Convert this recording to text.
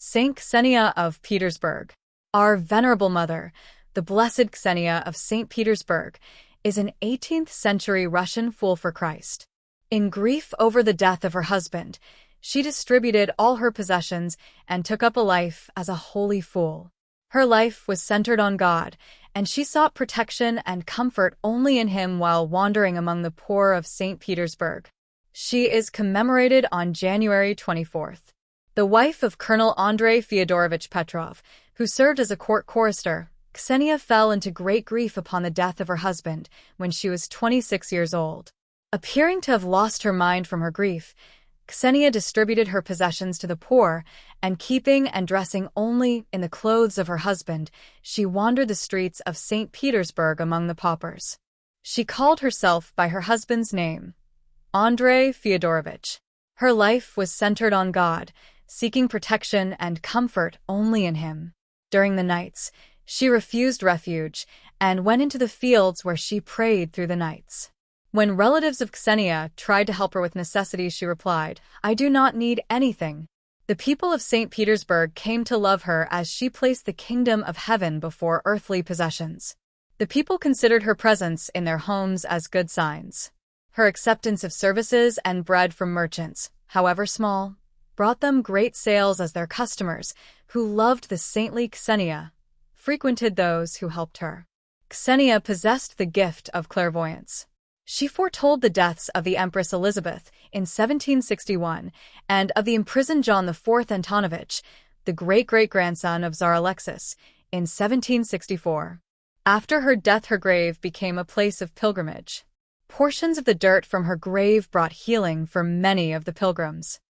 Saint Xenia of Petersburg. Our Venerable Mother, the Blessed Xenia of St. Petersburg, is an 18th century Russian fool for Christ. In grief over the death of her husband, she distributed all her possessions and took up a life as a holy fool. Her life was centered on God, and she sought protection and comfort only in Him while wandering among the poor of St. Petersburg. She is commemorated on January 24th. The wife of Colonel Andrei Fyodorovich Petrov, who served as a court chorister, Xenia fell into great grief upon the death of her husband when she was 26 years old. Appearing to have lost her mind from her grief, Xenia distributed her possessions to the poor, and keeping and dressing only in the clothes of her husband, she wandered the streets of St. Petersburg among the paupers. She called herself by her husband's name, Andrei Fyodorovich. Her life was centered on God, seeking protection and comfort only in Him. During the nights, she refused refuge and went into the fields where she prayed through the nights. When relatives of Xenia tried to help her with necessities, she replied, "I do not need anything." The people of St. Petersburg came to love her as she placed the kingdom of heaven before earthly possessions. The people considered her presence in their homes as good signs. Her acceptance of services and bread from merchants, however small, brought them great sales as their customers, who loved the saintly Xenia, frequented those who helped her. Xenia possessed the gift of clairvoyance. She foretold the deaths of the Empress Elizabeth in 1761 and of the imprisoned John IV Antonovich, the great-great-grandson of Tsar Alexis, in 1764. After her death, her grave became a place of pilgrimage. Portions of the dirt from her grave brought healing for many of the pilgrims.